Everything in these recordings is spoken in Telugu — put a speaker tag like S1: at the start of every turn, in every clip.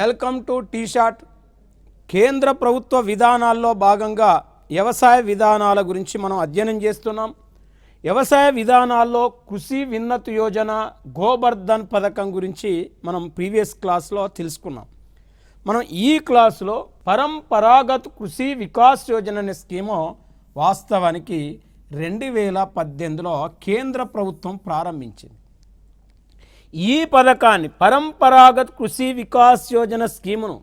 S1: Welcome to tea shot. కేంద్ర ప్రభుత్వ విధానాల్లో భాగంగా వ్యవసాయ విధానాల గురించి మనం అధ్యయనం చేస్తున్నాం. వ్యవసాయ విధానాల్లో కృషి విన్నత యోజన, గోబర్ధన్ పథకం గురించి మనం ప్రీవియస్ క్లాస్లో తెలుసుకున్నాం. మనం ఈ క్లాసులో పరంపరాగత్ కృషి వికాస్ యోజన అనే స్కీము వాస్తవానికి 2018లో కేంద్ర ప్రభుత్వం ప్రారంభించింది. ఈ పథకాన్ని పరంపరాగత్ కృషి వికాస్ యోజన స్కీమును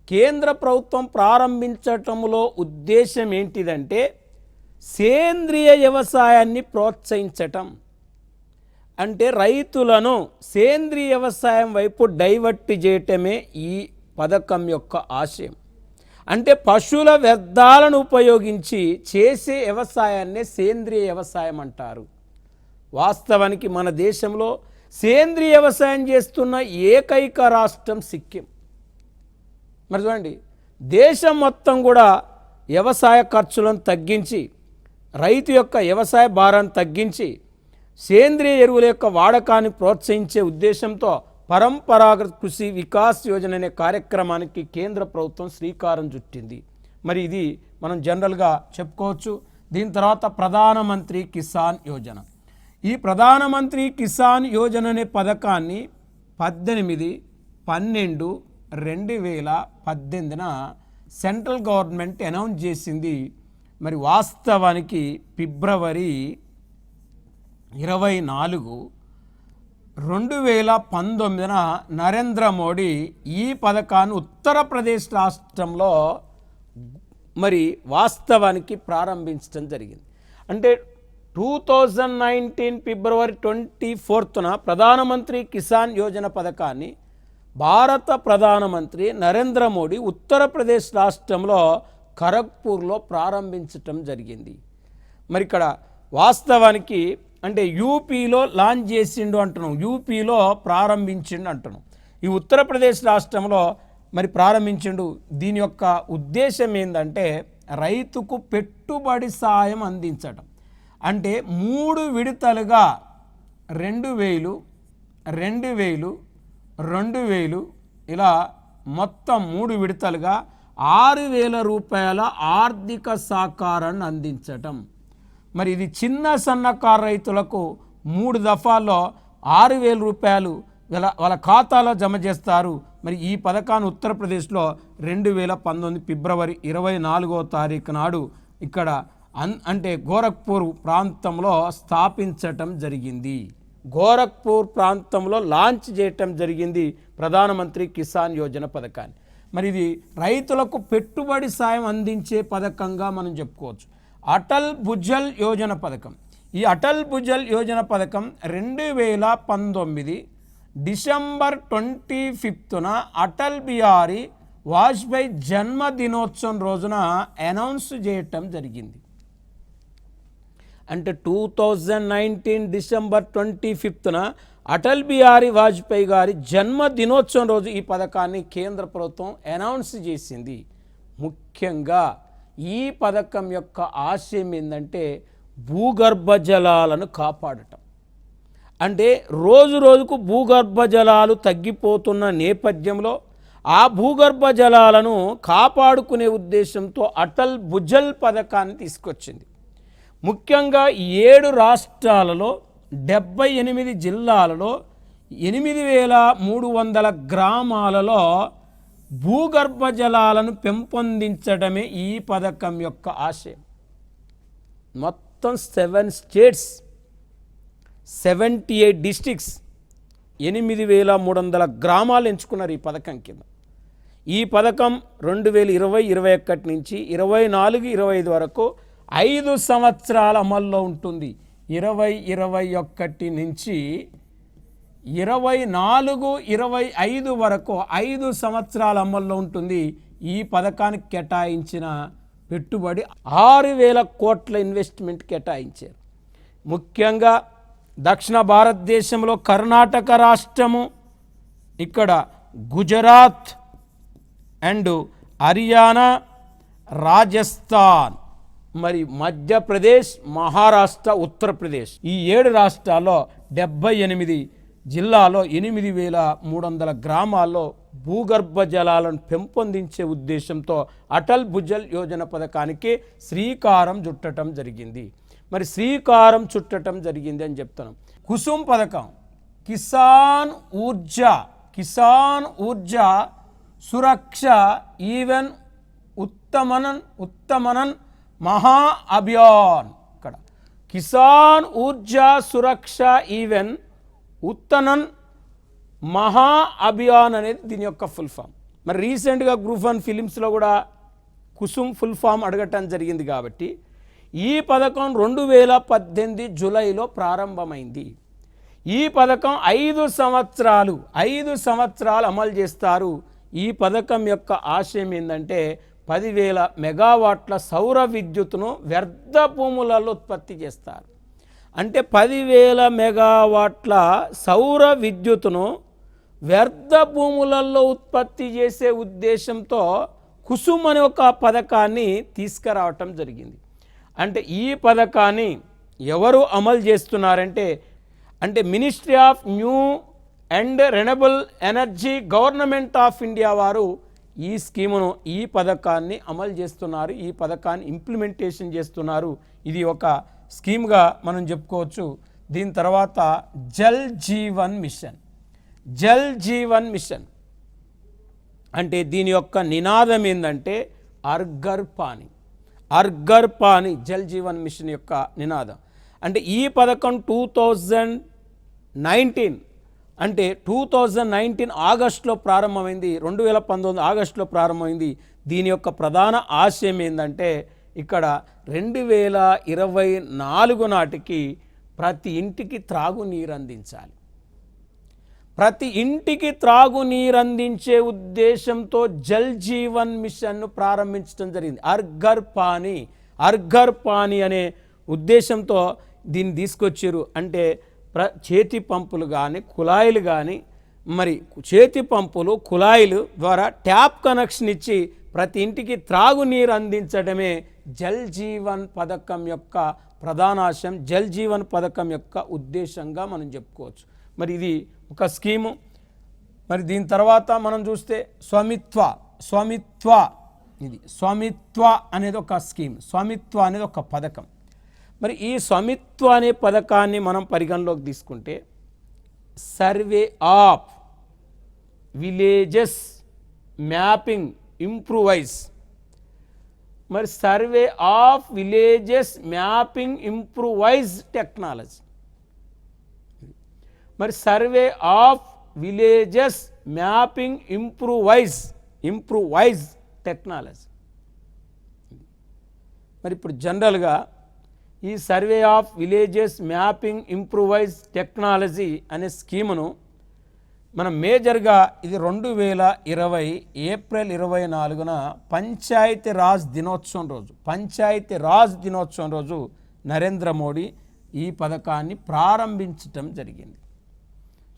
S1: కేంద్ర ప్రభుత్వం ప్రారంభించటంలో ఉద్దేశం ఏంటిదంటే సేంద్రియ వ్యవసాయాన్ని ప్రోత్సహించటం. అంటే రైతులను సేంద్రియ వ్యవసాయం వైపు డైవర్ట్ చేయటమే ఈ పథకం యొక్క ఆశయం. అంటే పశువుల వ్యర్థాలను ఉపయోగించి చేసే వ్యవసాయాన్నే సేంద్రియ వ్యవసాయం అంటారు. వాస్తవానికి మన దేశంలో సేంద్రియ వ్యవసాయం చేస్తున్న ఏకైక రాష్ట్రం సిక్కిం. మరి చూడండి, దేశం మొత్తం కూడా వ్యవసాయ ఖర్చులను తగ్గించి, రైతు యొక్క వ్యవసాయ భారాన్ని తగ్గించి, సేంద్రియ ఎరువుల యొక్క వాడకాన్ని ప్రోత్సహించే ఉద్దేశంతో పరంపరాగత్ కృషి వికాస్ యోజన అనే కార్యక్రమానికి కేంద్ర ప్రభుత్వం శ్రీకారం చుట్టింది. మరి ఇది మనం జనరల్గా చెప్పుకోవచ్చు. దీని తర్వాత ప్రధానమంత్రి కిసాన్ యోజన. ఈ ప్రధానమంత్రి కిసాన్ యోజన అనే పథకాన్ని 18/12/2018 సెంట్రల్ గవర్నమెంట్ అనౌన్స్ చేసింది. మరి వాస్తవానికి ఫిబ్రవరి 24, 2019 నరేంద్ర మోడీ ఈ పథకాన్ని ఉత్తరప్రదేశ్ రాష్ట్రంలో మరి వాస్తవానికి ప్రారంభించడం జరిగింది. అంటే 2019 ఫిబ్రవరి 24న ప్రధానమంత్రి కిసాన్ యోజన పథకాన్ని భారత ప్రధానమంత్రి నరేంద్ర మోడీ ఉత్తరప్రదేశ్ రాష్ట్రంలో ఖరగ్పూర్లో ప్రారంభించటం జరిగింది. మరి ఇక్కడ వాస్తవానికి అంటే యూపీలో లాంచ్ చేసిండు అంటున్నాం, యూపీలో ప్రారంభించిండు అంటున్నాం. ఈ ఉత్తరప్రదేశ్ రాష్ట్రంలో మరి ప్రారంభించిండు. దీని యొక్క ఉద్దేశం ఏంటంటే రైతుకు పెట్టుబడి సాయం అందించటం. అంటే 3 విడతలుగా 2000, 2000, 2000 ఇలా మొత్తం 3 విడతలుగా 6,000 రూపాయల ఆర్థిక సహకారాన్ని అందించటం. మరి ఇది చిన్న సన్నకారు రైతులకు 3 దఫాల్లో 6,000 రూపాయలు వాళ్ళ ఖాతాలో జమ చేస్తారు. మరి ఈ పథకాన్ని ఉత్తరప్రదేశ్లో 2019 ఫిబ్రవరి 24వ తారీఖు నాడు ఇక్కడ అంటే గోరఖ్పూర్ ప్రాంతంలో స్థాపించటం జరిగింది. గోరఖ్పూర్ ప్రాంతంలో లాంచ్ చేయటం జరిగింది ప్రధానమంత్రి కిసాన్ యోజన పథకాన్ని. మరి ఇది రైతులకు పెట్టుబడి సాయం అందించే పథకంగా మనం చెప్పుకోవచ్చు. అటల్ భుజల్ యోజన పథకం. ఈ అటల్ భుజల్ యోజన పథకం 2019 డిసెంబర్ 25న అటల్ బిహారీ వాజ్పేయి జన్మదినోత్సవం రోజున అనౌన్స్ చేయటం జరిగింది. అంటే 2019 డిసెంబర్ 25న అటల్ బిహారీ వాజ్పేయి గారి జన్మదినోత్సవం రోజు ఈ పథకాన్ని కేంద్ర ప్రభుత్వం అనౌన్స్ చేసింది. ముఖ్యంగా ఈ పథకం యొక్క ఆశయం ఏంటంటే భూగర్భ జలాలను కాపాడటం. అంటే రోజు రోజుకు భూగర్భ జలాలు తగ్గిపోతున్న నేపథ్యంలో ఆ భూగర్భ జలాలను కాపాడుకునే ఉద్దేశంతో అటల్ భుజల్ పథకాన్ని తీసుకొచ్చింది. ముఖ్యంగా 7 రాష్ట్రాలలో 78 జిల్లాలలో 8,300 గ్రామాలలో భూగర్భ జలాలను పెంపొందించడమే ఈ పథకం యొక్క ఆశయం. మొత్తం 7 స్టేట్స్, 78 డిస్ట్రిక్ట్స్, 8,300 గ్రామాలు ఎంచుకున్నారు ఈ పథకం కింద. ఈ పథకం 2020-21 నుంచి 24-25 వరకు 5 సంవత్సరాల అమల్లో ఉంటుంది. 2021 నుంచి 24-25 వరకు 5 సంవత్సరాల అమల్లో ఉంటుంది. ఈ పథకానికి కేటాయించిన పెట్టుబడి 6,000 కోట్ల ఇన్వెస్ట్మెంట్ కేటాయించారు. ముఖ్యంగా దక్షిణ భారతదేశంలో కర్ణాటక రాష్ట్రము, ఇక్కడ గుజరాత్ అండ్ హర్యానా, రాజస్థాన్, మరి మధ్యప్రదేశ్, మహారాష్ట్ర, ఉత్తరప్రదేశ్ ఈ 7 రాష్ట్రాల్లో 78 జిల్లాలో 8,300 గ్రామాల్లో భూగర్భ జలాలను పెంపొందించే ఉద్దేశంతో అటల్ భుజల్ యోజన పథకానికి శ్రీకారం చుట్టడం జరిగింది. మరి శ్రీకారం చుట్టడం జరిగింది అని చెప్తున్నాం. కుసుమ్ పథకం కిసాన్ ఊర్జా సురక్ష ఈవెన్ ఉత్తమనన్ మహా అభియాన్. ఇక్కడ కిసాన్ ఊర్జా సురక్ష ఈవెన్ ఉత్తనన్ మహా అభియాన్ అనేది దీని యొక్క ఫుల్ ఫామ్. మరి రీసెంట్గా గ్రూప్ 1 ఫిలిమ్స్లో కూడా కుసుమ్ ఫుల్ ఫామ్ అడగటం జరిగింది. కాబట్టి ఈ పథకం 2018 జూలైలో ప్రారంభమైంది. ఈ పథకం 5 సంవత్సరాలు అమలు చేస్తారు. ఈ పథకం యొక్క ఆశయం ఏంటంటే 10,000 మెగావాట్ల సౌర విద్యుత్తును వ్యర్థ భూములలో ఉత్పత్తి చేస్తారు. అంటే 10,000 మెగావాట్ల సౌర విద్యుత్తును వ్యర్థ భూములలో ఉత్పత్తి చేసే ఉద్దేశంతో కుసుమ్ అనే ఒక పథకాన్ని తీసుకురావటం జరిగింది. అంటే ఈ పథకాన్ని ఎవరు అమలు చేస్తున్నారంటే ministry of new and renewable energy government of India వారు ఈ స్కీమును ఈ పథకాన్ని అమలు చేస్తున్నారు. ఈ పథకాన్ని ఇంప్లిమెంటేషన్ చేస్తున్నారు. ఇది ఒక స్కీమ్గా మనం చెప్పుకోవచ్చు. దీని తర్వాత జల్ జీవన్ మిషన్ అంటే దీని యొక్క నినాదం ఏంటంటే అర్ఘర్ పానీ జల్ జీవన్ మిషన్ యొక్క నినాదం. అంటే ఈ పథకం 2019 ఆగస్టులో ప్రారంభమైంది. 2019 ఆగస్టులో ప్రారంభమైంది. దీని యొక్క ప్రధాన ఆశయం ఏంటంటే ఇక్కడ 2024 నాటికి ప్రతి ఇంటికి త్రాగునీరు అందించాలి. ప్రతి ఇంటికి త్రాగునీరు అందించే ఉద్దేశంతో జల్ జీవన్ మిషన్ను ప్రారంభించడం జరిగింది. అర్ఘర్ పానీ అనే ఉద్దేశంతో దీన్ని తీసుకొచ్చారు. అంటే చేతి పంపులు కానీ కుళాయిలు కానీ మరి చేతి పంపులు కుళాయిలు ద్వారా ట్యాప్ కనెక్షన్ ఇచ్చి ప్రతి ఇంటికి త్రాగునీరు అందించడమే జల్ జీవన్ పథకం యొక్క ప్రధాన ఆశయం, జల్ జీవన్ పథకం యొక్క ఉద్దేశంగా మనం చెప్పుకోవచ్చు. మరి ఇది ఒక స్కీము. మరి దీని తర్వాత మనం చూస్తే స్వామిత్వ అనేది ఒక స్కీమ్, స్వామిత్వ అనేది ఒక పథకం. మరి ఈ స్వామిత్వ అనే పథకాన్ని మనం పరిగణలోకి తీసుకుంటే survey of villages mapping improvise technology. మరి ఇప్పుడు జనరల్గా ఈ survey of villages mapping improvise technology అనే స్కీమును మనం మేజర్గా ఇది 2020 ఏప్రిల్ 24న పంచాయతీ రాజ్ దినోత్సవం రోజు నరేంద్ర మోడీ ఈ పథకాన్ని ప్రారంభించటం జరిగింది.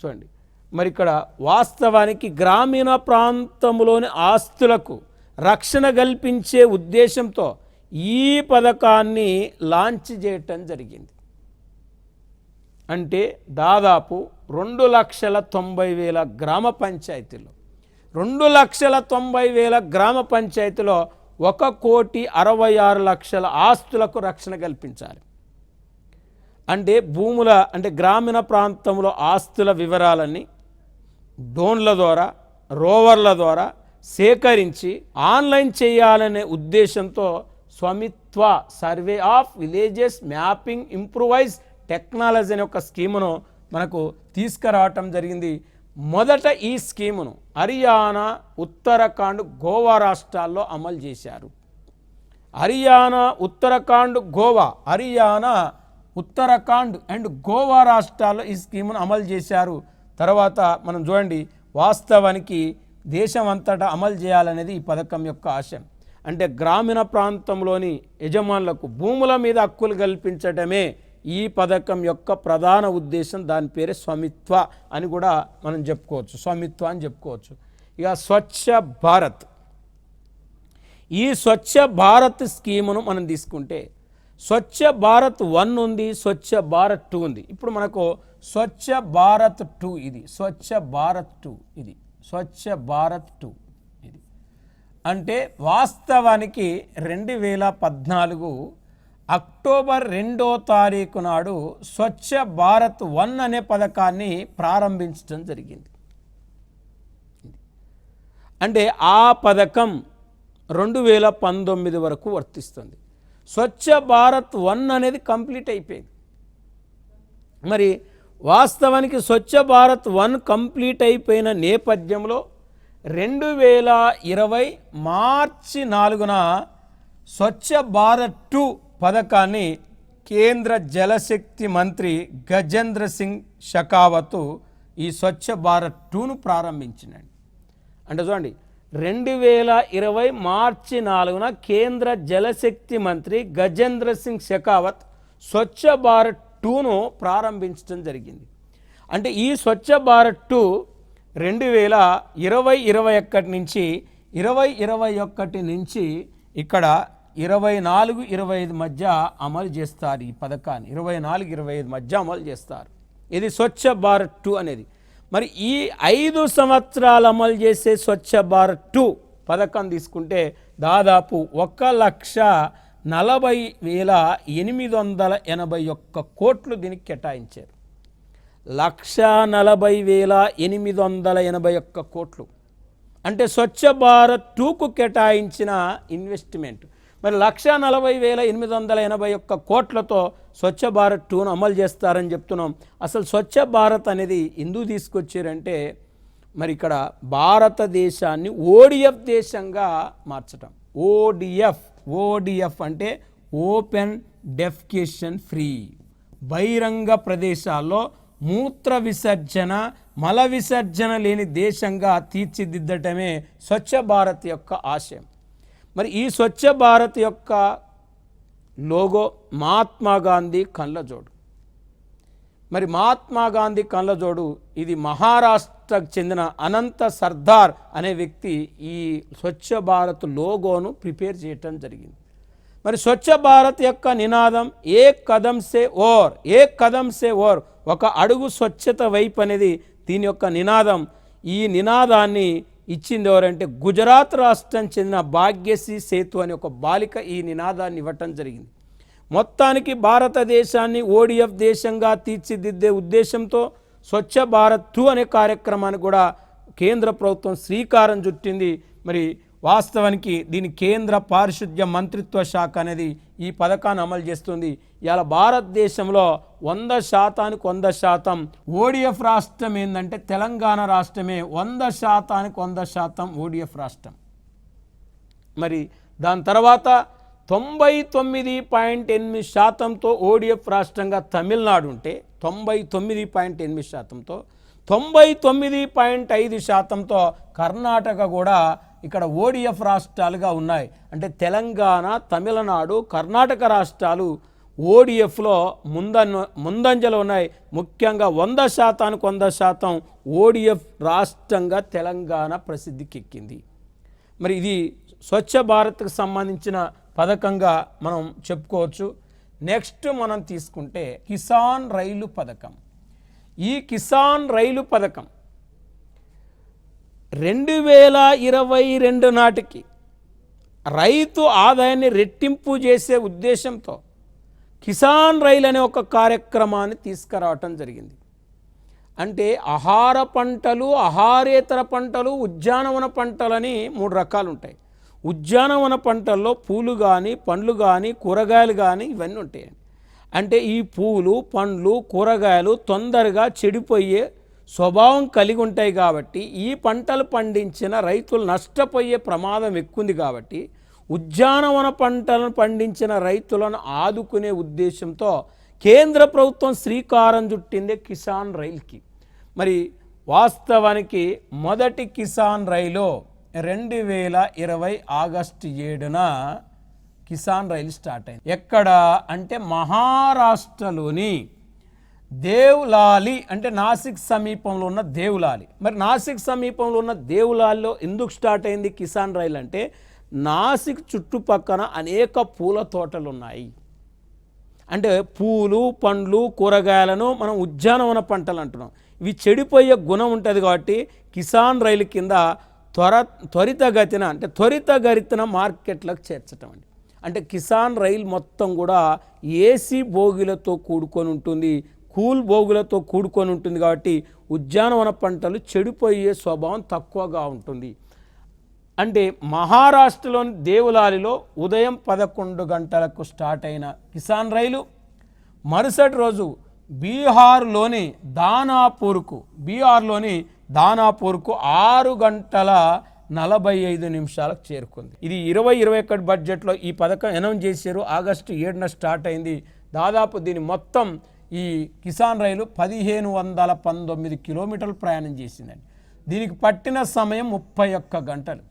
S1: చూడండి, మరి ఇక్కడ వాస్తవానికి గ్రామీణ ప్రాంతంలోని ఆస్తులకు రక్షణ కల్పించే ఉద్దేశంతో ఈ పథకాన్ని లాంచ్ చేయటం జరిగింది. అంటే దాదాపు 2,90,000 గ్రామ పంచాయతీలో 2,90,000 గ్రామ పంచాయతీలో 1,66,00,000 ఆస్తులకు రక్షణ కల్పించాలి. అంటే గ్రామీణ ప్రాంతంలో ఆస్తుల వివరాలన్నీ డ్రోన్ల ద్వారా రోవర్ల ద్వారా సేకరించి ఆన్లైన్ చేయాలనే ఉద్దేశంతో Swamitva survey of villages mapping improvise technology అనే ఒక స్కీమును మనకు తీసుకురావటం జరిగింది. మొదట ఈ స్కీమును హర్యానా, ఉత్తరాఖండ్, గోవా రాష్ట్రాల్లో అమలు చేశారు. హర్యానా, ఉత్తరాఖండ్ అండ్ గోవా రాష్ట్రాల్లో ఈ స్కీమును అమలు చేశారు. తర్వాత మనం చూడండి, వాస్తవానికి దేశం అంతటా అమలు చేయాలనేది ఈ పథకం యొక్క ఆశయం. అంటే గ్రామీణ ప్రాంతంలోని యజమానులకు భూముల మీద హక్కులు కల్పించడమే ఈ పథకం యొక్క ప్రధాన ఉద్దేశం. దాని పేరే స్వామిత్వ అని కూడా మనం చెప్పుకోవచ్చు. ఇక స్వచ్ఛ భారత్ స్కీమును మనం తీసుకుంటే స్వచ్ఛ భారత్ 1 ఉంది, స్వచ్ఛ భారత్ 2 ఉంది. ఇప్పుడు మనకు స్వచ్ఛ భారత్ 2 ఇది స్వచ్ఛ భారత్ 2 ఇది. అంటే వాస్తవానికి 2014 అక్టోబర్ 2వ తారీఖు నాడు స్వచ్ఛ భారత్ 1 అనే పథకాన్ని ప్రారంభించడం జరిగింది. అంటే ఆ పథకం 2019 వరకు వర్తిస్తుంది. స్వచ్ఛ భారత్ 1 అనేది కంప్లీట్ అయిపోయింది. మరి వాస్తవానికి స్వచ్ఛ భారత్ 1 కంప్లీట్ అయిపోయిన నేపథ్యంలో 2020 మార్చి 4న స్వచ్ఛ భారత్ 2 పథకాన్ని కేంద్ర జలశక్తి మంత్రి గజేంద్ర సింగ్ షెకావత్ ఈ స్వచ్ఛ భారత్ 2ను ప్రారంభించినాడు. అంటే చూడండి, 2020 మార్చి 4న కేంద్ర జలశక్తి మంత్రి గజేంద్ర సింగ్ షెకావత్ స్వచ్ఛ భారత్ 2ను ప్రారంభించడం జరిగింది. అంటే ఈ స్వచ్ఛ భారత్ 2 2020-21 నుంచి 2021 నుంచి ఇక్కడ 24-25 మధ్య అమలు చేస్తారు. ఈ పథకాన్ని 24-25 మధ్య అమలు చేస్తారు. ఇది స్వచ్ఛ భారత్ 2 అనేది. మరి ఈ 5 సంవత్సరాలు అమలు చేసే స్వచ్ఛ భారత్ 2 పథకం తీసుకుంటే దాదాపు 1,40,881 కోట్లు దీనికి కేటాయించారు. 1,40,881 కోట్లు అంటే స్వచ్ఛ భారత్ 2కు కేటాయించిన ఇన్వెస్ట్మెంట్. మరి 1,40,881 కోట్లతో స్వచ్ఛ భారత్ 2ను అమలు చేస్తారని చెప్తున్నాం. అసలు స్వచ్ఛ భారత్ అనేది ఎందుకు తీసుకొచ్చారంటే, మరి ఇక్కడ భారతదేశాన్ని ఓడిఎఫ్ దేశంగా మార్చటం. ఓడిఎఫ్ అంటే ఓపెన్ డెఫికేషన్ ఫ్రీ, బహిరంగ ప్రదేశాల్లో మూత్ర విసర్జన మల విసర్జన లేని దేశంగా తీర్చిదిద్దటమే స్వచ్ఛ భారత్ యొక్క ఆశయం. మరి ఈ స్వచ్ఛ భారత్ యొక్క లోగో మహాత్మా గాంధీ కళ్ళజోడు. మరి మహాత్మా గాంధీ కళ్ళజోడు ఇది మహారాష్ట్రకు చెందిన అనంత సర్దార్ అనే వ్యక్తి ఈ స్వచ్ఛ భారత్ లోగోను ప్రిపేర్ చేయటం జరిగింది. మరి స్వచ్ఛ భారత్ యొక్క నినాదం ఏక్ కదం సే ఓర్, ఒక అడుగు స్వచ్ఛత వైపు అనేది దీని యొక్క నినాదం. ఈ నినాదాన్ని ఇచ్చింది ఎవరంటే గుజరాత్ రాష్ట్రం చెందిన భాగ్యశ్రీ సేతు అనే ఒక బాలిక ఈ నినాదాన్ని ఇవ్వటం జరిగింది. మొత్తానికి భారతదేశాన్ని ఓడిఎఫ్ దేశంగా తీర్చిదిద్దే ఉద్దేశంతో స్వచ్ఛ భారత్ 2 అనే కార్యక్రమాన్ని కూడా కేంద్ర ప్రభుత్వం శ్రీకారం చుట్టింది. మరి వాస్తవానికి దీని కేంద్ర పారిశుద్ధ్య మంత్రిత్వ శాఖ అనేది ఈ పథకాన్ని అమలు చేస్తుంది. ఇవాళ భారతదేశంలో 100% ఓడిఎఫ్ రాష్ట్రం ఏంటంటే తెలంగాణ రాష్ట్రమే 100% ఓడిఎఫ్ రాష్ట్రం. మరి దాని తర్వాత 99.8%తో ఓడిఎఫ్ రాష్ట్రంగా తమిళనాడు ఉంటే 99.8%తో 99.5%తో కర్ణాటక కూడా ఇక్కడ ఓడిఎఫ్ రాష్ట్రాలుగా ఉన్నాయి. అంటే తెలంగాణ, తమిళనాడు, కర్ణాటక రాష్ట్రాలు ఓడిఎఫ్లో ముందంజలో ఉన్నాయి. ముఖ్యంగా 100% ఓడిఎఫ్ రాష్ట్రంగా తెలంగాణ ప్రసిద్ధికెక్కింది. మరి ఇది స్వచ్ఛ భారత్కు సంబంధించిన పథకంగా మనం చెప్పుకోవచ్చు. నెక్స్ట్ మనం తీసుకుంటే కిసాన్ రైలు పథకం. ఈ కిసాన్ రైలు పథకం 2022 నాటికి రైతు ఆదాయాన్ని రెట్టింపు చేసే ఉద్దేశంతో కిసాన్ రైలు అనే ఒక కార్యక్రమాన్ని తీసుకురావటం జరిగింది. అంటే ఆహార పంటలు, ఆహారేతర పంటలు, ఉద్యానవన పంటలని 3 రకాలు ఉంటాయి. ఉద్యానవన పంటల్లో పూలు కానీ, పండ్లు కానీ, కూరగాయలు కానీ ఇవన్నీ ఉంటాయి. అంటే ఈ పూలు, పండ్లు, కూరగాయలు తొందరగా చెడిపోయే స్వభావం కలిగి ఉంటాయి. కాబట్టి ఈ పంటలు పండించిన రైతులు నష్టపోయే ప్రమాదం ఎక్కువ. కాబట్టి ఉద్యానవన పంటలను పండించిన రైతులను ఆదుకునే ఉద్దేశంతో కేంద్ర ప్రభుత్వం శ్రీకారం చుట్టిందే కిసాన్ రైలుకి. మరి వాస్తవానికి మొదటి కిసాన్ రైలు 2020 ఆగస్టు 7న కిసాన్ రైలు స్టార్ట్ అయింది. ఎక్కడ అంటే మహారాష్ట్రలోని దేవ్లాలి, అంటే నాసిక్ సమీపంలో ఉన్న దేవ్లాలి. మరి నాసిక్ సమీపంలో ఉన్న దేవ్లాలిలో ఎందుకు స్టార్ట్ అయింది కిసాన్ రైలు అంటే, నాసిక్ చుట్టుపక్కన అనేక పూల తోటలు ఉన్నాయి. అంటే పూలు, పండ్లు, కూరగాయలను మనం ఉద్యానవన పంటలు అంటున్నాం. ఇవి చెడిపోయే గుణం ఉంటుంది కాబట్టి కిసాన్ రైలు కింద త్వరితగతిన మార్కెట్లకు చేర్చటం అండి. అంటే కిసాన్ రైలు మొత్తం కూడా ఏసీ బోగిలతో కూడుకొని ఉంటుంది, కూల్ బోగులతో కూడుకొని ఉంటుంది కాబట్టి ఉద్యానవన పంటలు చెడిపోయే స్వభావం తక్కువగా ఉంటుంది. అంటే మహారాష్ట్రలోని దేవలాలిలో ఉదయం 11 గంటలకు స్టార్ట్ అయిన కిసాన్ రైలు మరుసటి రోజు బీహార్లోని దానాపూర్కు 6:45 చేరుకుంది. ఇది 2021 బడ్జెట్లో ఈ పథకం అనౌన్స్ చేశారు. ఆగస్టు 7న స్టార్ట్ అయింది. దాదాపు దీని మొత్తం ఈ కిసాన్ రైలు 1519 కిలోమీటర్లు ప్రయాణం చేసిందండి. దీనికి పట్టిన సమయం 31 గంటలు.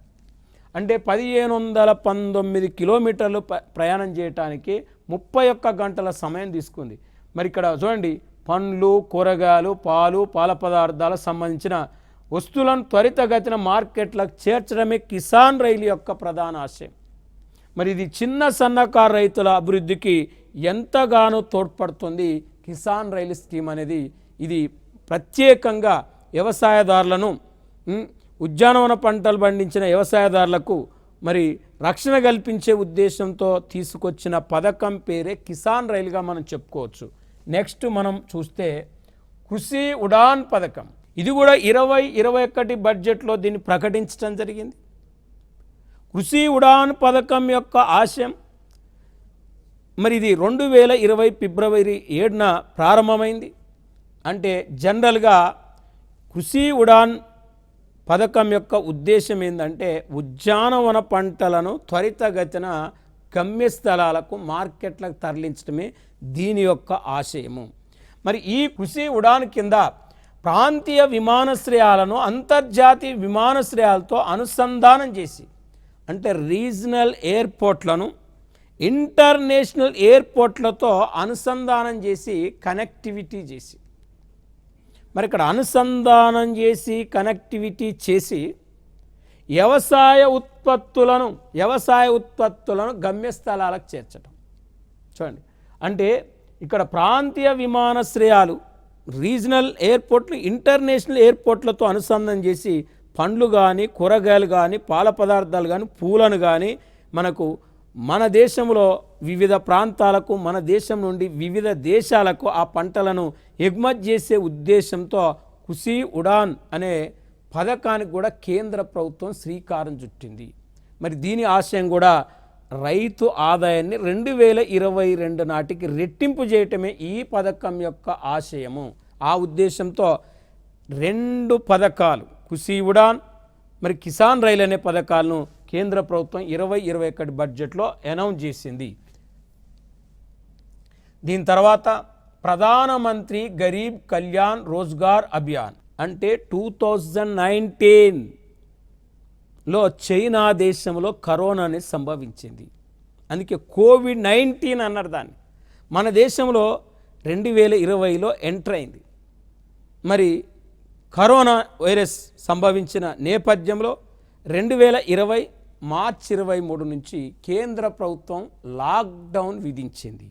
S1: అంటే 1519 కిలోమీటర్లు ప్రయాణం చేయడానికి 31 గంటల సమయం తీసుకుంది. మరి ఇక్కడ చూడండి, పండ్లు, కూరగాయలు, పాలు, పాల పదార్థాలకు సంబంధించిన వస్తువులను త్వరితగతిన మార్కెట్లకు చేర్చడమే కిసాన్ రైలు యొక్క ప్రధాన ఆశయం. మరి ఇది చిన్న సన్నకారు రైతుల అభివృద్ధికి ఎంతగానో తోడ్పడుతుంది కిసాన్ రైలు స్కీమ్ అనేది. ఇది ప్రత్యేకంగా వ్యవసాయదారులను, ఉద్యానవన పంటలు పండించిన వ్యవసాయదారులకు మరి రక్షణ కల్పించే ఉద్దేశంతో తీసుకొచ్చిన పథకం పేరే కిసాన్ రైలుగా మనం చెప్పుకోవచ్చు. నెక్స్ట్ మనం చూస్తే కృషి ఉడాన్ పథకం. ఇది కూడా 2021 బడ్జెట్లో దీన్ని ప్రకటించడం జరిగింది. కృషి ఉడాన్ పథకం యొక్క ఆశయం మరి ఇది 2020 ఫిబ్రవరి 7న ప్రారంభమైంది. అంటే జనరల్గా కృషి ఉడాన్ పథకం యొక్క ఉద్దేశం ఏంటంటే ఉద్యానవన పంటలను త్వరితగతిన గమ్యస్థలాలకు మార్కెట్లకు తరలించడమే దీని యొక్క ఆశయము. మరి ఈ కృషి ఉడాన్ కింద ప్రాంతీయ విమానాశ్రయాలను అంతర్జాతీయ విమానాశ్రయాలతో అనుసంధానం చేసి, అంటే రీజనల్ ఎయిర్పోర్ట్లను ఇంటర్నేషనల్ ఎయిర్పోర్ట్లతో అనుసంధానం చేసి కనెక్టివిటీ చేసి, మరి ఇక్కడ అనుసంధానం చేసి కనెక్టివిటీ చేసి వ్యవసాయ ఉత్పత్తులను గమ్యస్థలాలకు చేర్చడం. చూడండి, అంటే ఇక్కడ ప్రాంతీయ విమానాశ్రయాలు, రీజనల్ ఎయిర్పోర్ట్లు, ఇంటర్నేషనల్ ఎయిర్పోర్ట్లతో అనుసంధానం చేసి పండ్లు కానీ, కూరగాయలు కానీ, పాల పదార్థాలు కానీ, పూలను కానీ మనకు మన దేశంలో వివిధ ప్రాంతాలకు, మన దేశం నుండి వివిధ దేశాలకు ఆ పంటలను ఎగుమతి చేసే ఉద్దేశంతో కృషి ఉడాన్ అనే పథకానికి కూడా కేంద్ర ప్రభుత్వం శ్రీకారం చుట్టింది. మరి దీని ఆశయం కూడా రైతు ఆదాయాన్ని 2022 నాటికి రెట్టింపు చేయటమే ఈ పథకం యొక్క ఆశయము. ఆ ఉద్దేశంతో 2 పథకాలు, కృషి ఉడాన్ మరి కిసాన్ రైలు అనే పథకాలను కేంద్ర ప్రభుత్వం 2021 బడ్జెట్లో అనౌన్స్ చేసింది. దీని తర్వాత ప్రధానమంత్రి గరీబ్ కళ్యాణ్ రోజ్గార్ అభియాన్, అంటే 2019లో చైనా దేశంలో కరోనా అనేది సంభవించింది. అందుకే కోవిడ్-19 అన్నారు దాన్ని. మన దేశంలో 2020లో ఎంటర్ అయింది. మరి కరోనా వైరస్ సంభవించిన నేపథ్యంలో 2020 మార్చి 23 నుంచి కేంద్ర ప్రభుత్వం లాక్డౌన్ విధించింది.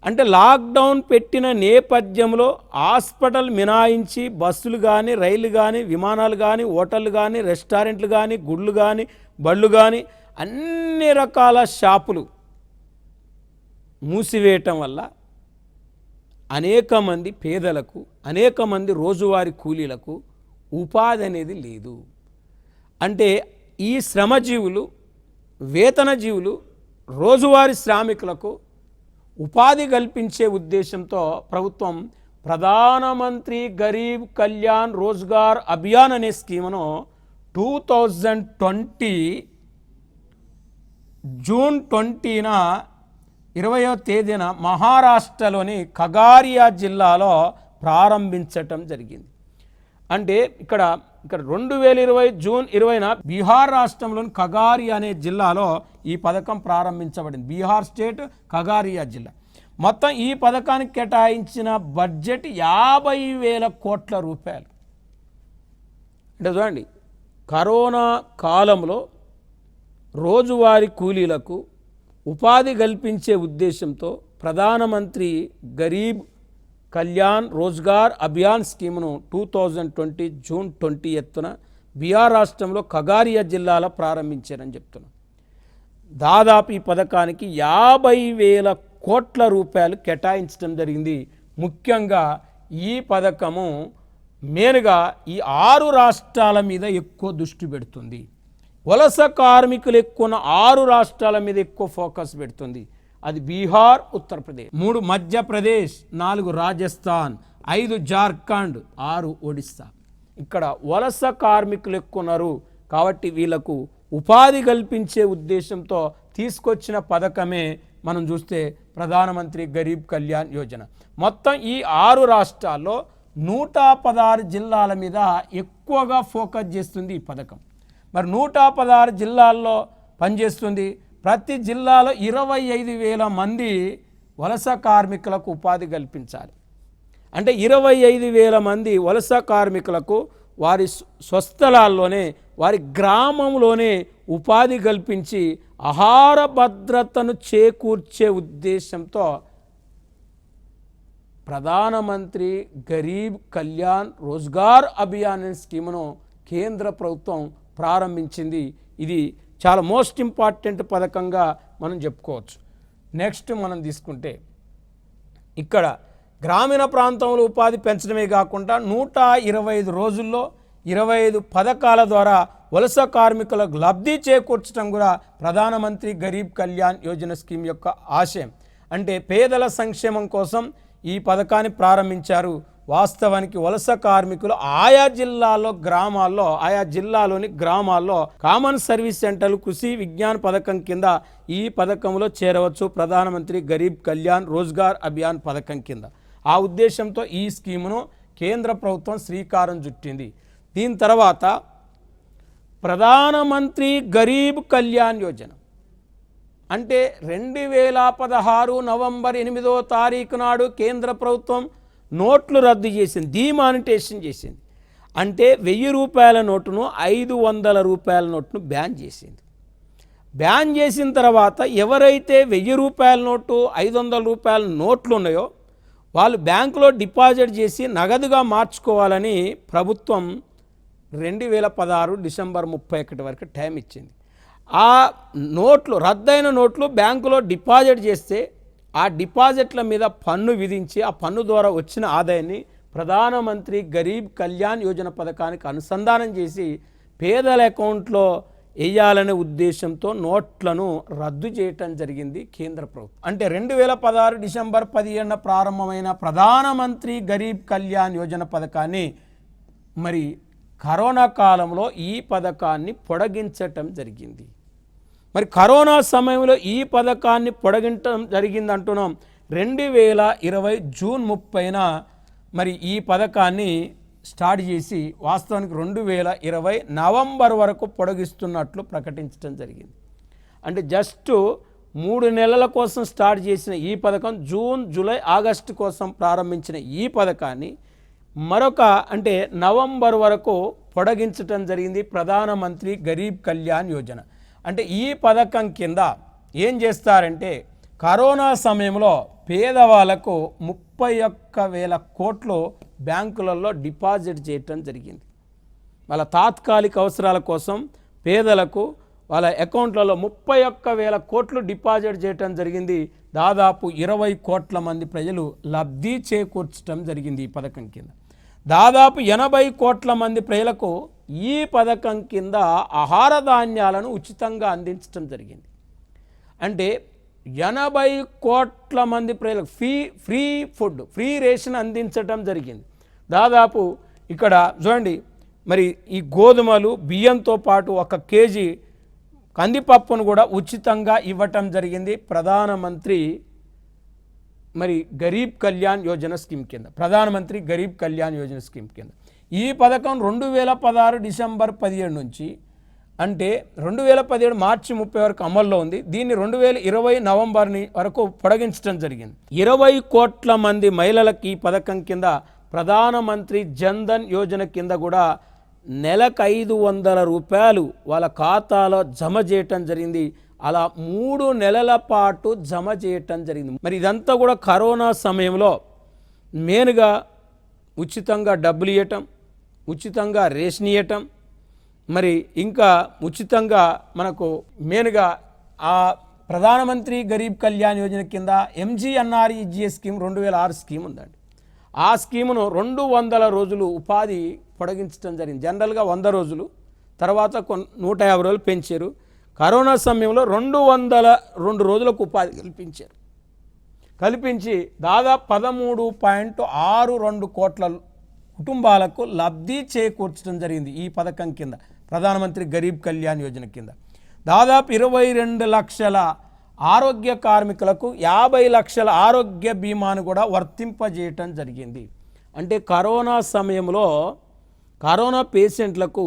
S1: అంటే లాక్డౌన్ పెట్టిన నేపథ్యంలో హాస్పిటల్ మినహాయించి బస్సులు కానీ, రైళ్లు కానీ, విమానాలు కానీ, హోటళ్ళు కానీ, రెస్టారెంట్లు కానీ, గుళ్ళు కానీ, బళ్ళు కానీ అన్ని రకాల షాపులు మూసివేయటం వల్ల అనేక మంది పేదలకు, అనేక మంది రోజువారీ కూలీలకు ఉపాధి అనేది లేదు. అంటే ఈ శ్రమజీవులు, వేతన జీవులు, రోజువారీ శ్రామికులకు ఉపాధి కల్పించే ఉద్దేశంతో ప్రభుత్వం ప్రధానమంత్రి గరీబ్ కళ్యాణ్ రోజ్గార్ అభియాన్ అనే స్కీమును 2020 జూన్ 20న 20వ తేదీన మహారాష్ట్రలోని ఖగారియా జిల్లాలో ప్రారంభించటం జరిగింది. అంటే ఇక్కడ 2020 జూన్ 20న బీహార్ రాష్ట్రంలోని ఖగారియా అనే జిల్లాలో ఈ పథకం ప్రారంభించబడింది. బీహార్ స్టేట్ ఖగారియా జిల్లా. మొత్తం ఈ పథకానికి కేటాయించిన బడ్జెట్ 50,000 కోట్ల రూపాయలు. అంటే చూడండి, కరోనా కాలంలో రోజువారీ కూలీలకు ఉపాధి కల్పించే ఉద్దేశంతో ప్రధానమంత్రి గరీబ్ కళ్యాణ్ రోజ్గార్ అభియాన్ స్కీమ్ను 2020 జూన్ 20న బీహార్ రాష్ట్రంలో ఖగారియా జిల్లాలో ప్రారంభించారని చెప్తున్నాం. దాదాపు ఈ పథకానికి 50,000 కోట్ల రూపాయలు కేటాయించడం జరిగింది. ముఖ్యంగా ఈ పథకము మెయిన్గా ఈ 6 రాష్ట్రాల మీద ఎక్కువ దృష్టి పెడుతుంది. వలస కార్మికులు ఎక్కువ 6 రాష్ట్రాల మీద ఎక్కువ ఫోకస్ పెడుతుంది. అది బీహార్, ఉత్తరప్రదేశ్, 3 మధ్యప్రదేశ్, 4 రాజస్థాన్, 5 జార్ఖండ్, 6 ఒడిస్సా. ఇక్కడ వలస కార్మికులు ఎక్కువ ఉన్నారు కాబట్టి వీళ్ళకు ఉపాధి కల్పించే ఉద్దేశంతో తీసుకొచ్చిన పథకమే మనం చూస్తే ప్రధానమంత్రి గరీబ్ కళ్యాణ్ యోజన. మొత్తం ఈ 6 రాష్ట్రాల్లో 116 జిల్లాల మీద ఎక్కువగా ఫోకస్ చేస్తుంది ఈ పథకం. మరి 116 జిల్లాల్లో పనిచేస్తుంది. ప్రతి జిల్లాలో 25,000 మంది వలస కార్మికులకు ఉపాధి కల్పించాలి. అంటే 25,000 మంది వలస కార్మికులకు వారి స్వస్థలాల్లోనే, వారి గ్రామంలోనే ఉపాధి కల్పించి ఆహార భద్రతను చేకూర్చే ఉద్దేశంతో ప్రధానమంత్రి గరీబ్ కళ్యాణ్ రోజ్గార్ అభియాన్ స్కీమును కేంద్ర ప్రభుత్వం ప్రారంభించింది. ఇది చాలా మోస్ట్ ఇంపార్టెంట్ పథకంగా మనం చెప్పుకోవచ్చు. నెక్స్ట్ మనం తీసుకుంటే ఇక్కడ గ్రామీణ ప్రాంతంలో ఉపాధి పెంచడమే కాకుండా 125 రోజుల్లో 25 పథకాల ద్వారా వలస కార్మికులకు లబ్ధి చేకూర్చడం కూడా ప్రధానమంత్రి గరీబ్ కళ్యాణ్ యోజన స్కీమ్ యొక్క ఆశయం. అంటే పేదల సంక్షేమం కోసం ఈ పథకాన్ని ప్రారంభించారు. వాస్తవానికి వలస కార్మికులు ఆయా జిల్లాలోని గ్రామాల్లో కామన్ సర్వీస్ సెంటర్లు కృషి విజ్ఞాన పథకం కింద ఈ పథకంలో చేరవచ్చు. ప్రధానమంత్రి గరీబ్ కళ్యాణ్ రోజ్గార్ అభియాన్ పథకం కింద ఆ ఉద్దేశంతో ఈ స్కీమును కేంద్ర ప్రభుత్వం శ్రీకారం చుట్టింది. దీని తర్వాత ప్రధానమంత్రి గరీబ్ కళ్యాణ్ యోజన అంటే 2016 నవంబర్ 8వ తారీఖు నాడు కేంద్ర ప్రభుత్వం నోట్లు రద్దు చేసింది, డిమానిటైజేషన్ చేసింది. అంటే 1000 రూపాయల నోటును 500 రూపాయల నోటును బ్యాన్ చేసింది. బ్యాన్ చేసిన తర్వాత ఎవరైతే 1000 రూపాయల నోటు 500 రూపాయల నోట్లు ఉన్నాయో వాళ్ళు బ్యాంకులో డిపాజిట్ చేసి నగదుగా మార్చుకోవాలని ప్రభుత్వం 2016 డిసెంబర్ 31 వరకు టైం ఇచ్చింది. ఆ నోట్లు రద్దయిన నోట్లు బ్యాంకులో డిపాజిట్ చేస్తే ఆ డిపాజిట్ల మీద పన్ను విధించి ఆ పన్ను ద్వారా వచ్చిన ఆదాయాన్ని ప్రధానమంత్రి గరీబ్ కళ్యాణ్ యోజన పథకానికి అనుసంధానం చేసి పేదల అకౌంట్లో వేయాలనే ఉద్దేశంతో నోట్లను రద్దు చేయటం జరిగింది కేంద్ర ప్రభుత్వం. అంటే 2016 డిసెంబర్ 15 ప్రారంభమైన ప్రధానమంత్రి గరీబ్ కళ్యాణ్ యోజన పథకాన్ని మరి కరోనా కాలంలో ఈ పథకాన్ని పొడిగించటం జరిగింది. మరి కరోనా సమయంలో ఈ పథకాన్ని పొడిగించడం జరిగింది అంటున్నాం. 2020 జూన్ 30న మరి ఈ పథకాన్ని స్టార్ట్ చేసి వాస్తవానికి 2020 నవంబర్ వరకు పొడిగిస్తున్నట్లు ప్రకటించడం జరిగింది. అంటే జస్ట్ 3 నెలల కోసం స్టార్ట్ చేసిన ఈ పథకం జూన్, జూలై, ఆగస్టు కోసం ప్రారంభించిన ఈ పథకాన్ని మరొక అంటే నవంబర్ వరకు పొడిగించడం జరిగింది ప్రధానమంత్రి గరీబ్ కళ్యాణ్ యోజన. అంటే ఈ పథకం కింద ఏం చేస్తారంటే కరోనా సమయంలో పేదవాళ్లకు 31,000 కోట్లు బ్యాంకులలో డిపాజిట్ చేయటం జరిగింది. వాళ్ళ తాత్కాలిక అవసరాల కోసం పేదలకు వాళ్ళ అకౌంట్లలో 31,000 కోట్లు డిపాజిట్ చేయటం జరిగింది. దాదాపు 20 కోట్ల మంది ప్రజలు లబ్ధి చేకూర్చడం జరిగింది ఈ పథకం కింద. దాదాపు 80 కోట్ల మంది ప్రజలకు ఈ పథకం కింద ఆహార ధాన్యాలను ఉచితంగా అందించడం జరిగింది. అంటే 80 కోట్ల మంది ప్రజలకు ఫ్రీ ఫుడ్, ఫ్రీ రేషన్ అందించడం జరిగింది. దాదాపు ఇక్కడ చూడండి మరి ఈ గోధుమలు, బియ్యంతో పాటు 1 కేజీ కందిపప్పును కూడా ఉచితంగా ఇవ్వటం జరిగింది ప్రధానమంత్రి మరి గరీబ్ కళ్యాణ్ యోజన స్కీమ్ కింద. ప్రధానమంత్రి గరీబ్ కళ్యాణ్ యోజన స్కీమ్ కింద ఈ పథకం 2016 డిసెంబర్ 17 నుంచి అంటే 2017 మార్చి 30 వరకు అమల్లో ఉంది. దీన్ని 2020 నవంబర్ వరకు పొడిగించడం జరిగింది. 20 కోట్ల మంది మహిళలకు ఈ పథకం కింద ప్రధానమంత్రి జన్ధన్ యోజన కింద కూడా నెలకు 500 రూపాయలు వాళ్ళ ఖాతాలో జమ చేయటం జరిగింది. అలా 3 నెలల పాటు జమ చేయటం జరిగింది. మరి ఇదంతా కూడా కరోనా సమయంలో మెయిన్గా ఉచితంగా డబ్బులు ఇవ్వటం, ఉచితంగా రేషన్ ఇవ్వటం, మరి ఇంకా ఉచితంగా మనకు మెయిన్గా ఆ ప్రధానమంత్రి గరీబ్ కళ్యాణ్ యోజన కింద MGNREGA స్కీమ్ 2006 స్కీమ్ ఉందండి. ఆ స్కీమును 200 రోజులు ఉపాధి పొడిగించడం జరిగింది. జనరల్గా 100 రోజులు, తర్వాత 150 రోజులు పెంచారు. కరోనా సమయంలో 202 రోజులకు ఉపాధి కల్పించి దాదాపు 13.62 కోట్ల కుటుంబాలకు లబ్ధి చేకూర్చడం జరిగింది. ఈ పథకం కింద ప్రధానమంత్రి గరీబ్ కళ్యాణ్ యోజన కింద దాదాపు 22 లక్షల ఆరోగ్య కార్మికులకు 50 లక్షల ఆరోగ్య బీమాను కూడా వర్తింపజేయటం జరిగింది. అంటే కరోనా సమయంలో కరోనా పేషెంట్లకు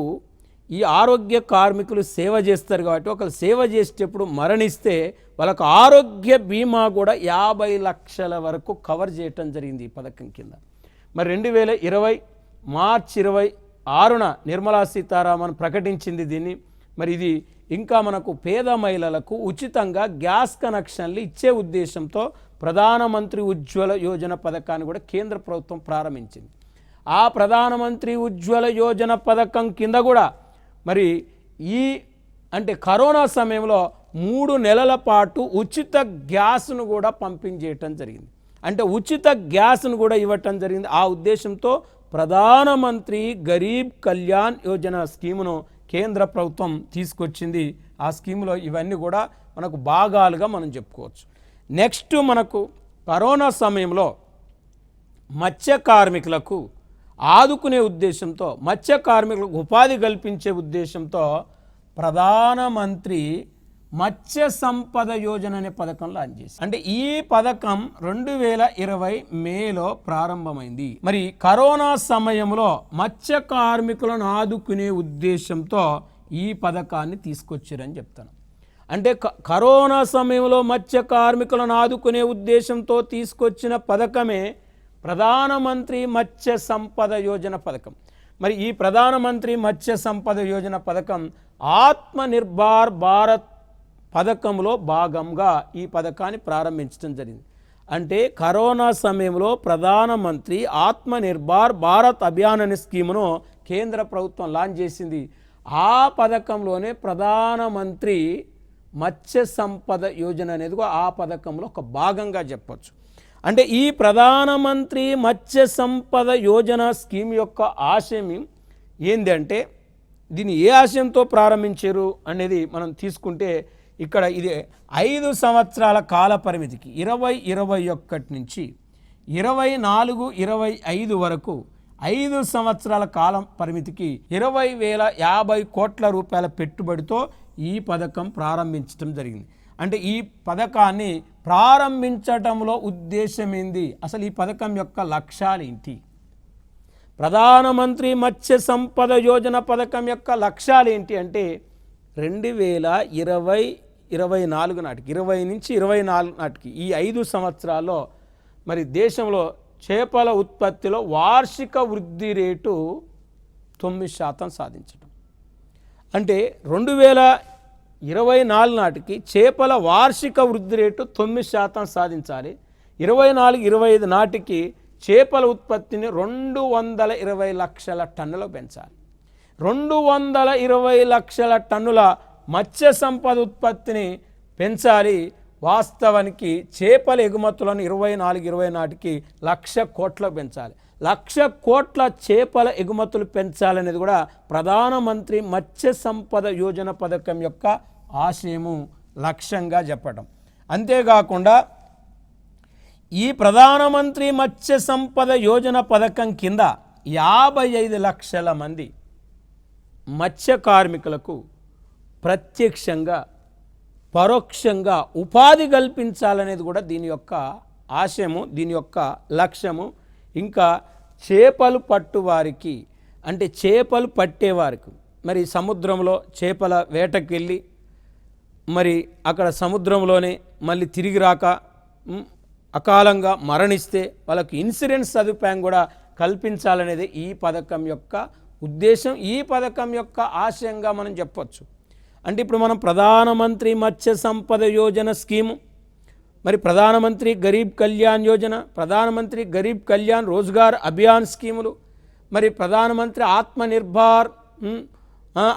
S1: ఈ ఆరోగ్య కార్మికులు సేవ చేస్తారు కాబట్టి ఒకరు సేవ చేసేటప్పుడు మరణిస్తే వాళ్ళకు ఆరోగ్య బీమా కూడా 50 లక్షల వరకు కవర్ చేయటం జరిగింది ఈ పథకం కింద. మరి 2020 మార్చి 26న నిర్మలా సీతారామన్ ప్రకటించింది దీన్ని. మరి ఇది ఇంకా మనకు పేద మహిళలకు ఉచితంగా గ్యాస్ కనెక్షన్లు ఇచ్చే ఉద్దేశంతో ప్రధానమంత్రి ఉజ్వల యోజన పథకాన్ని కూడా కేంద్ర ప్రభుత్వం ప్రారంభించింది. ఆ ప్రధానమంత్రి ఉజ్వల యోజన పథకం కింద కూడా మరి అంటే కరోనా సమయంలో 3 నెలల పాటు ఉచిత గ్యాస్ను కూడా పంపించేయటం జరిగింది. అంటే ఉచిత గ్యాస్ను కూడా ఇవ్వటం జరిగింది. ఆ ఉద్దేశంతో ప్రధానమంత్రి గరీబ్ కళ్యాణ్ యోజన స్కీమును కేంద్ర ప్రభుత్వం తీసుకొచ్చింది. ఆ స్కీములో ఇవన్నీ కూడా మనకు భాగాలుగా మనం చెప్పుకోవచ్చు. నెక్స్ట్ మనకు కరోనా సమయంలో మత్స్య కార్మికులకు ఆదుకునే ఉద్దేశంతో, మత్స్య కార్మికులకు ఉపాధి కల్పించే ఉద్దేశంతో ప్రధానమంత్రి మత్స్య సంపద యోజన అనే పథకం లాంచ్ చేసి, అంటే ఈ పథకం 2020 మేలో ప్రారంభమైంది. మరి కరోనా సమయంలో మత్స్య కార్మికులను ఆదుకునే ఉద్దేశంతో ఈ పథకాన్ని తీసుకొచ్చారని చెప్తాను. అంటే కరోనా సమయంలో మత్స్య కార్మికులను ఆదుకునే ఉద్దేశంతో తీసుకొచ్చిన పథకమే ప్రధానమంత్రి మత్స్య సంపద యోజన పథకం. మరి ఈ ప్రధానమంత్రి మత్స్య సంపద యోజన పథకం ఆత్మనిర్భర్ భారత్ పథకంలో భాగంగా ఈ పథకాన్ని ప్రారంభించడం జరిగింది. అంటే కరోనా సమయంలో ప్రధానమంత్రి ఆత్మనిర్భర్ భారత్ అభియాన్ అనే స్కీమును కేంద్ర ప్రభుత్వం లాంచ్ చేసింది. ఆ పథకంలోనే ప్రధానమంత్రి మత్స్య సంపద యోజన అనేది ఆ పథకంలో ఒక భాగంగా చెప్పచ్చు. అంటే ఈ ప్రధానమంత్రి మత్స్య సంపద యోజన స్కీమ్ యొక్క ఆశయం ఏంది అంటే, దీన్ని ఏ ఆశయంతో ప్రారంభించారు అనేది మనం తీసుకుంటే ఇక్కడ ఇది 5 సంవత్సరాల కాల పరిమితికి 2021 నుంచి 24-25 వరకు 5 సంవత్సరాల కాలం పరిమితికి 20,050 కోట్ల రూపాయల పెట్టుబడితో ఈ పథకం ప్రారంభించడం జరిగింది. అంటే ఈ పథకాన్ని ప్రారంభించటంలో ఉద్దేశం ఏంది, అసలు ఈ పథకం యొక్క లక్ష్యాలు ఏంటి? ప్రధానమంత్రి మత్స్య సంపద యోజన పథకం యొక్క లక్ష్యాలు ఏంటి అంటే 2024 నాటికి 20 నుంచి 24 నాటికి ఈ 5 సంవత్సరాల్లో మరి దేశంలో చేపల ఉత్పత్తిలో వార్షిక వృద్ధి రేటు 9% సాధించడం. అంటే 2024 నాటికి చేపల వార్షిక వృద్ధి రేటు 9% సాధించాలి. 24-25 నాటికి చేపల ఉత్పత్తిని 220 లక్షల టన్నులు పెంచాలి. 220 లక్షల టన్నుల మత్స్య సంపద ఉత్పత్తిని పెంచాలి. వాస్తవానికి చేపల ఎగుమతులను 24-20 నాటికి 1,00,000 కోట్లు పెంచాలి. 1,00,000 కోట్ల చేపల ఎగుమతులు పెంచాలనేది కూడా ప్రధానమంత్రి మత్స్య సంపద యోజన పథకం యొక్క ఆశయము, లక్ష్యంగా చెప్పడం. అంతేకాకుండా ఈ ప్రధానమంత్రి మత్స్య సంపద యోజన పథకం కింద 55 లక్షల మంది మత్స్య కార్మికులకు ప్రత్యక్షంగా పరోక్షంగా ఉపాధి కల్పించాలనేది కూడా దీని యొక్క ఆశయము, దీని యొక్క లక్ష్యము. ఇంకా చేపలు పట్టువారికి, అంటే చేపలు పట్టేవారికి, మరి సముద్రంలో చేపల వేటకు వెళ్ళి మరి అక్కడ సముద్రంలోనే మళ్ళీ తిరిగి రాక అకాలంగా మరణిస్తే వాళ్ళకి ఇన్సూరెన్స్ సదుపాయం కూడా కల్పించాలనేది ఈ పథకం యొక్క ఉద్దేశం, ఈ పథకం యొక్క ఆశయంగా మనం చెప్పొచ్చు. అంటే ఇప్పుడు మనం ప్రధానమంత్రి మత్స్య సంపద యోజన స్కీము మరి ప్రధానమంత్రి గరీబ్ కళ్యాణ్ యోజన, ప్రధానమంత్రి గరీబ్ కళ్యాణ్ రోజ్గార్ అభియాన్ స్కీములు, మరి ప్రధానమంత్రి ఆత్మనిర్భర్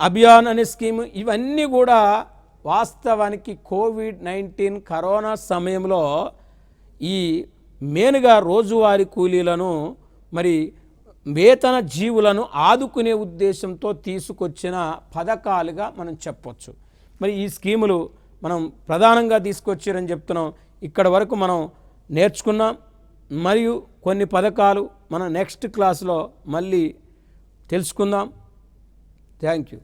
S1: అభియాన్ అనే స్కీము, ఇవన్నీ కూడా వాస్తవానికి కోవిడ్-19 కరోనా సమయంలో ఈ మెయిన్గా రోజువారీ కూలీలను మరి వేతన జీవులను ఆదుకునే ఉద్దేశంతో తీసుకొచ్చిన పథకాలుగా మనం చెప్పొచ్చు. మరి ఈ స్కీములు మనం ప్రధానంగా తీసుకొచ్చారని చెప్తున్నాం. ఇక్కడ వరకు మనం నేర్చుకున్నాం. మరియు కొన్ని పథకాలు మనం నెక్స్ట్ క్లాస్లో మళ్ళీ తెలుసుకుందాం. Thank you.